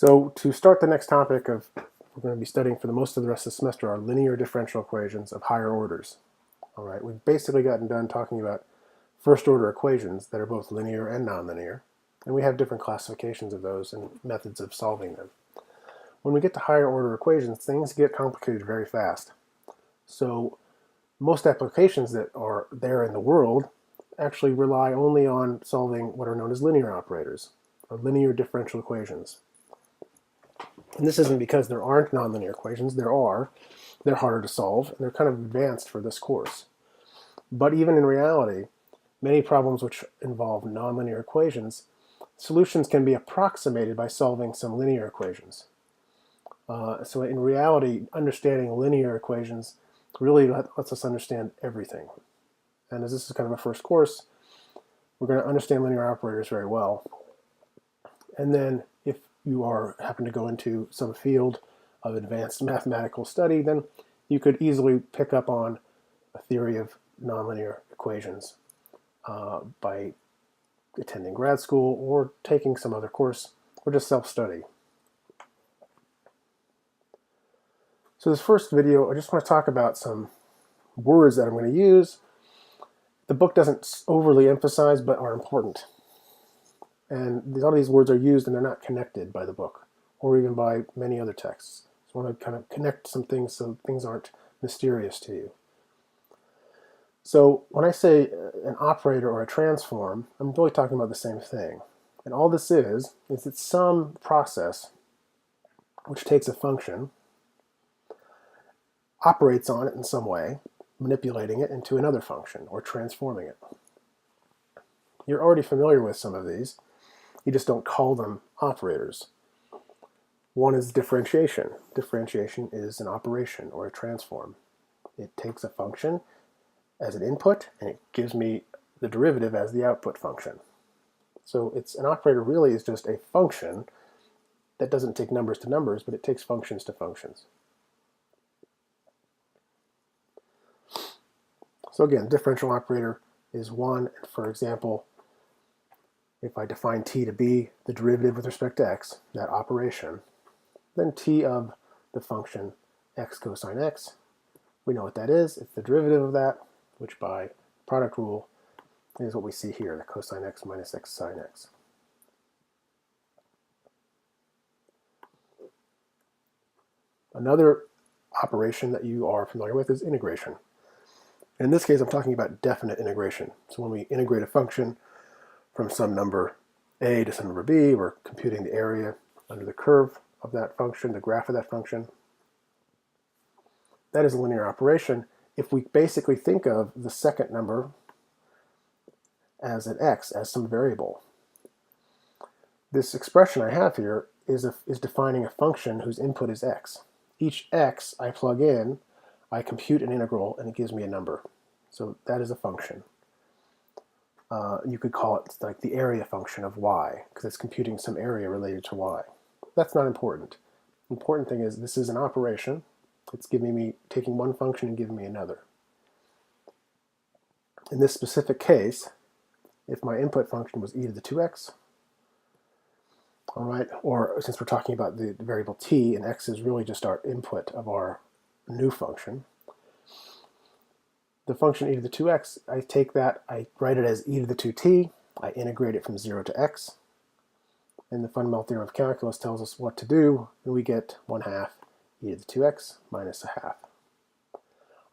So to start the next topic of we're going to be studying for the most of the rest of the semester are linear differential equations of higher orders. All right, we've basically gotten done talking about first order equations that are both linear and nonlinear, and we have different classifications of those and methods of solving them. When we get to higher order equations, things get complicated very fast. So most applications that are there in the world actually rely only on solving what are known as linear operators, or linear differential equations. And this isn't because there aren't nonlinear equations. There are. They're harder to solve, and they're kind of advanced for this course. But even in reality, many problems which involve nonlinear equations, solutions can be approximated by solving some linear equations. So in reality, understanding linear equations really lets us understand everything. And as this is kind of a first course, we're going to understand linear operators very well. And then if you happen to go into some field of advanced mathematical study, then you could easily pick up on a theory of nonlinear equations by attending grad school or taking some other course or just self-study. So this first video, I just want to talk about some words that I'm going to use. The book doesn't overly emphasize, but are important. And a lot of these words are used and they're not connected by the book or even by many other texts. So I want to kind of connect some things so things aren't mysterious to you. So when I say an operator or a transform, I'm really talking about the same thing. And all this is it's some process which takes a function, operates on it in some way, manipulating it into another function or transforming it. You're already familiar with some of these. You just don't call them operators. One is differentiation. Differentiation is an operation or a transform. It takes a function as an input and it gives me the derivative as the output function. So an operator really is just a function that doesn't take numbers to numbers, but it takes functions to functions. So again, differential operator is one. For example, if I define t to be the derivative with respect to x, that operation, then t of the function x cosine x, we know what that is. It's the derivative of that, which by product rule is what we see here, the cosine x minus x sine x. Another operation that you are familiar with is integration. In this case, I'm talking about definite integration. So when we integrate a function from some number a to some number b, we're computing the area under the curve of that function, the graph of that function. That is a linear operation if we basically think of the second number as an x, as some variable. This expression I have here is defining a function whose input is x. Each x I plug in, I compute an integral, and it gives me a number. So that is a function. You could call it like the area function of y, because it's computing some area related to y. That's not important. The important thing is this is an operation. It's taking one function and giving me another. In this specific case, if my input function was e to the 2x, all right, or since we're talking about the variable t, and x is really just our input of our new function, the function e to the 2x, I take that, I write it as e to the 2t, I integrate it from 0 to x, and the fundamental theorem of calculus tells us what to do, and we get 1/2 e to the 2x minus 1/2.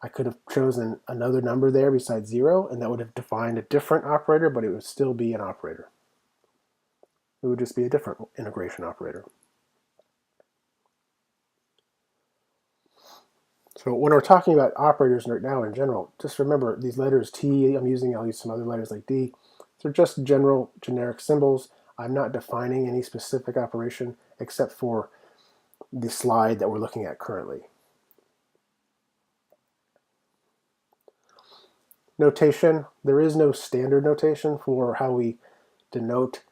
I could have chosen another number there besides 0, and that would have defined a different operator, but it would still be an operator. It would just be a different integration operator. So when we're talking about operators right now in general, just remember these letters T I'll use some other letters like D. They're just generic symbols. I'm not defining any specific operation except for the slide that we're looking at currently. Notation, there is no standard notation for how we denote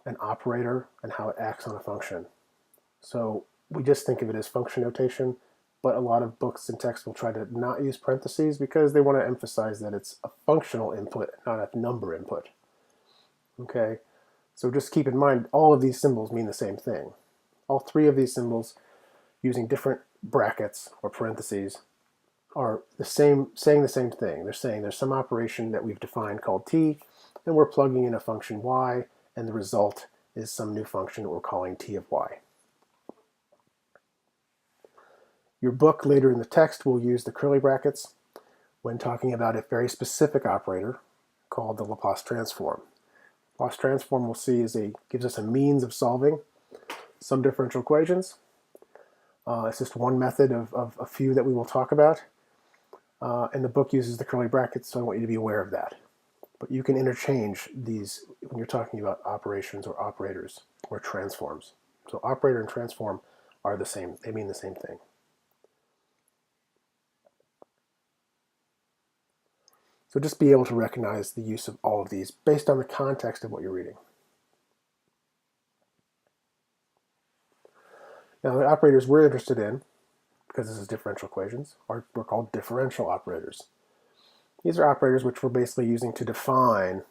an operator and how it acts on a function. So we just think of it as function notation, but a lot of books and texts will try to not use parentheses because they want to emphasize that it's a functional input, not a number input. Okay, so just keep in mind all of these symbols mean the same thing. All three of these symbols, using different brackets or parentheses, are the same, saying the same thing. They're saying there's some operation that we've defined called t, and we're plugging in a function y, and the result is some new function that we're calling t of y. Your book later in the text will use the curly brackets when talking about a very specific operator called the Laplace transform. Laplace transform we'll see gives us a means of solving some differential equations. It's just one method of a few that we will talk about. And the book uses the curly brackets, so I want you to be aware of that. But you can interchange these when you're talking about operations or operators or transforms. So operator and transform are the same. They mean the same thing. So just be able to recognize the use of all of these based on the context of what you're reading. Now the operators we're interested in, because this is differential equations, are called differential operators. These are operators which we're basically using to define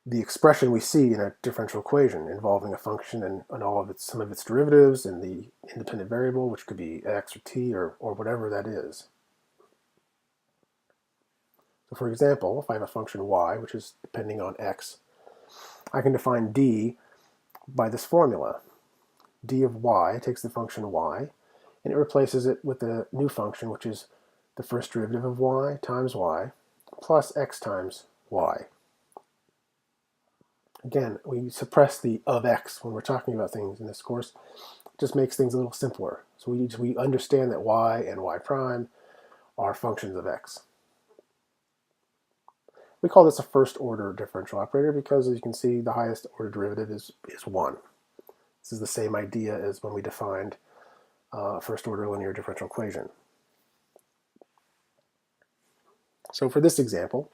the expression we see in a differential equation involving a function and some of its derivatives and the independent variable, which could be x or t or whatever that is. So for example, if I have a function y, which is depending on x, I can define d by this formula. D of y takes the function y, and it replaces it with a new function, which is the first derivative of y times y plus x times y. Again, we suppress the of x when we're talking about things in this course. It just makes things a little simpler. So we understand that y and y prime are functions of x. We call this a first order differential operator because, as you can see, the highest order derivative is 1. This is the same idea as when we defined first order linear differential equation. So for this example,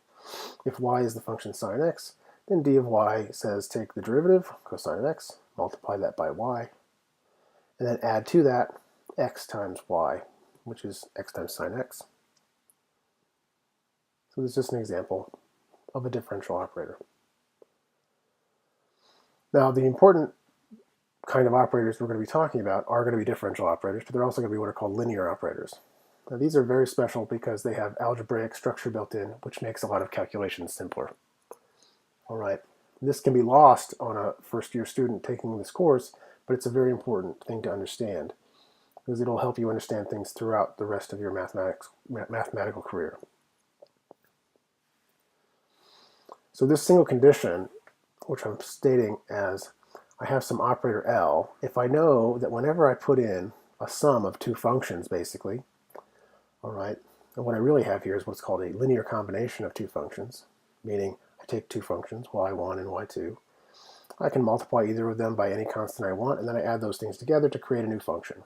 if y is the function sine x, then d of y says take the derivative, cosine of x, multiply that by y, and then add to that x times y, which is x times sine x. So this is just an example of a differential operator. Now the important kind of operators we're going to be talking about are going to be differential operators, but they're also going to be what are called linear operators. Now these are very special because they have algebraic structure built in, which makes a lot of calculations simpler. All right, this can be lost on a first-year student taking this course, but it's a very important thing to understand because it'll help you understand things throughout the rest of your mathematical career. So this single condition, which I'm stating as I have some operator L, if I know that whenever I put in a sum of two functions, basically, all right, and what I really have here is what's called a linear combination of two functions, meaning I take two functions, y1 and y2. I can multiply either of them by any constant I want, and then I add those things together to create a new function.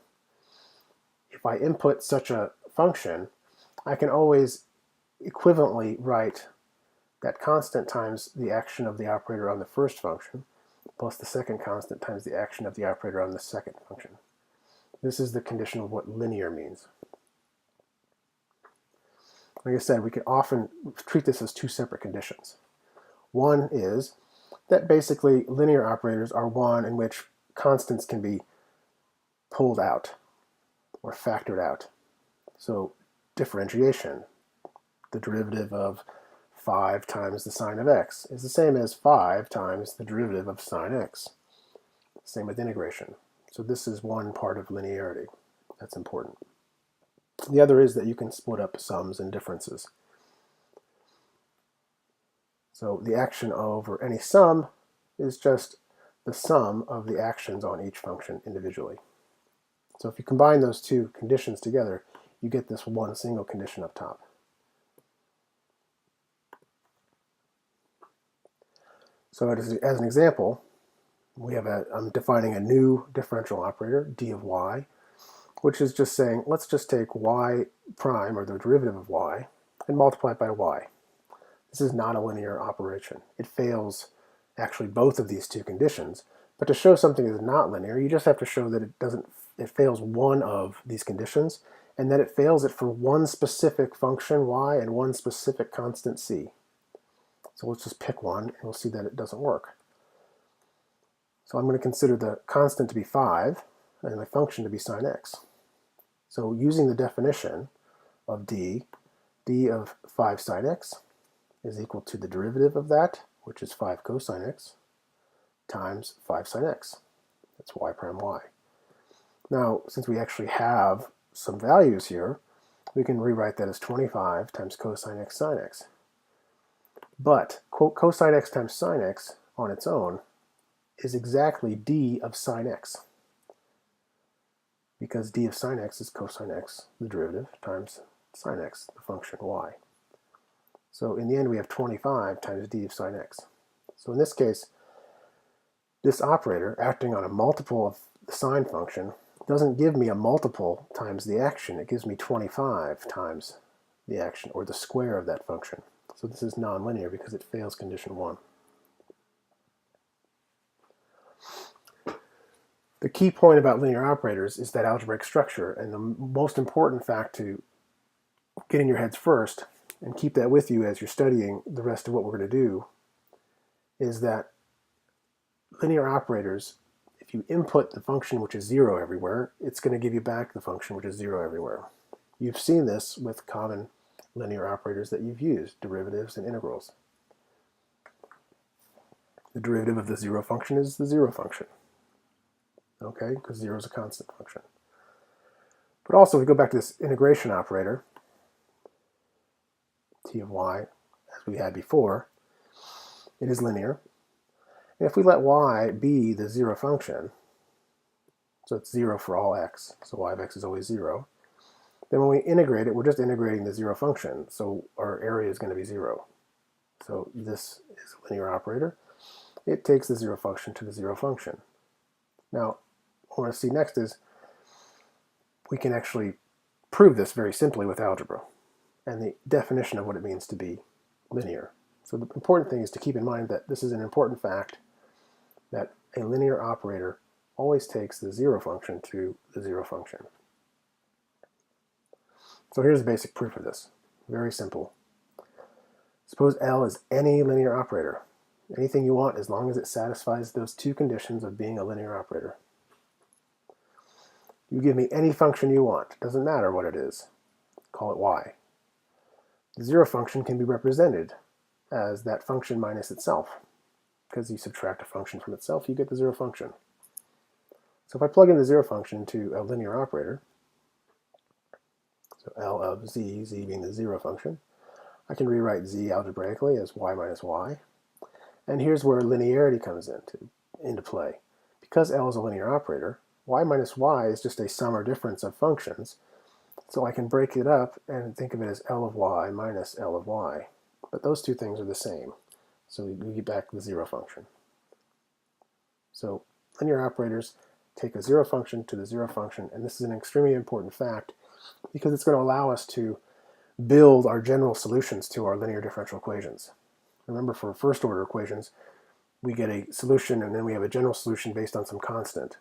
If I input such a function, I can always equivalently write that constant times the action of the operator on the first function, plus the second constant times the action of the operator on the second function. This is the condition of what linear means. Like I said, we can often treat this as two separate conditions. One is that basically linear operators are one in which constants can be pulled out or factored out. So differentiation, the derivative of 5 times the sine of x is the same as 5 times the derivative of sine x. Same with integration. So this is one part of linearity that's important. The other is that you can split up sums and differences. So the action over any sum is just the sum of the actions on each function individually. So if you combine those two conditions together, you get this one single condition up top. So as an example, I'm defining a new differential operator, d of y, which is just saying, let's just take y prime, or the derivative of y, and multiply it by y. This is not a linear operation. It fails actually both of these two conditions, but to show something is not linear, you just have to show that it fails one of these conditions, and that it fails it for one specific function y and one specific constant c. So let's just pick one, and we'll see that it doesn't work. So I'm going to consider the constant to be 5 and my function to be sine x. So using the definition of d of 5 sine x is equal to the derivative of that, which is 5 cosine x, times 5 sine x. That's y prime y. Now, since we actually have some values here, we can rewrite that as 25 times cosine x sine x. But cosine x times sine x on its own is exactly d of sine x, because d of sine x is cosine x, the derivative, times sine x, the function y. So in the end we have 25 times d of sine x. So in this case, this operator, acting on a multiple of the sine function, doesn't give me a multiple times the action. It gives me 25 times the action, or the square of that function. So this is nonlinear because it fails condition 1. The key point about linear operators is that algebraic structure, and the most important fact to get in your heads first, and keep that with you as you're studying the rest of what we're going to do, is that linear operators, if you input the function which is 0 everywhere, it's going to give you back the function which is 0 everywhere. You've seen this with common linear operators that you've used, derivatives and integrals. The derivative of the 0 function is the 0 function. Okay, because 0 is a constant function. But also, if we go back to this integration operator, t of y, as we had before, it is linear. And if we let y be the 0 function, so it's 0 for all x, so y of x is always 0, then when we integrate it, we're just integrating the 0 function, so our area is going to be 0. So this is a linear operator. It takes the 0 function to the 0 function. Now, what I want to see next is we can actually prove this very simply with algebra and the definition of what it means to be linear. So the important thing is to keep in mind that this is an important fact, that a linear operator always takes the 0 function to the 0 function. So here's the basic proof of this. Very simple. Suppose L is any linear operator. Anything you want as long as it satisfies those two conditions of being a linear operator. You give me any function you want. It doesn't matter what it is. Call it y. The 0 function can be represented as that function minus itself. Because you subtract a function from itself, you get the 0 function. So if I plug in the 0 function to a linear operator, so L of z, z being the 0 function, I can rewrite z algebraically as y minus y. And here's where linearity comes into play. Because L is a linear operator, y minus y is just a sum or difference of functions, so I can break it up and think of it as L of y minus L of y. But those two things are the same, so we get back the 0 function. So linear operators take a 0 function to the 0 function, and this is an extremely important fact because it's going to allow us to build our general solutions to our linear differential equations. Remember, for first order equations, we get a solution and then we have a general solution based on some constant.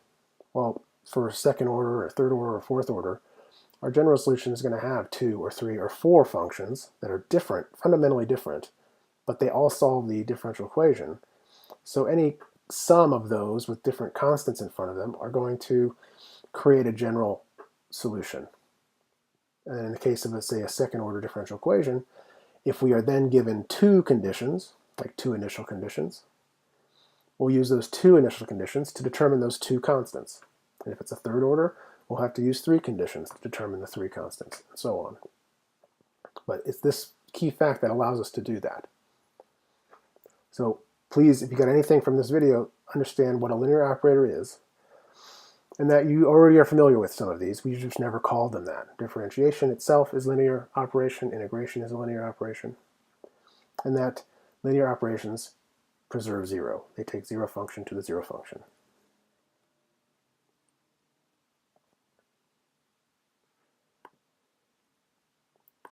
Well, for second order or third order or fourth order, our general solution is going to have 2 or 3 or 4 functions that are different, fundamentally different, but they all solve the differential equation. So any sum of those with different constants in front of them are going to create a general solution. And in the case of, let's say, a second order differential equation, if we are then given 2 conditions, like 2 initial conditions, we'll use those 2 initial conditions to determine those 2 constants. And if it's a third order, we'll have to use 3 conditions to determine the 3 constants, and so on. But it's this key fact that allows us to do that. So please, if you got anything from this video, understand what a linear operator is, and that you already are familiar with some of these. We just never called them that. Differentiation itself is linear operation, integration is a linear operation, and that linear operations preserve 0. They take 0 function to the 0 function.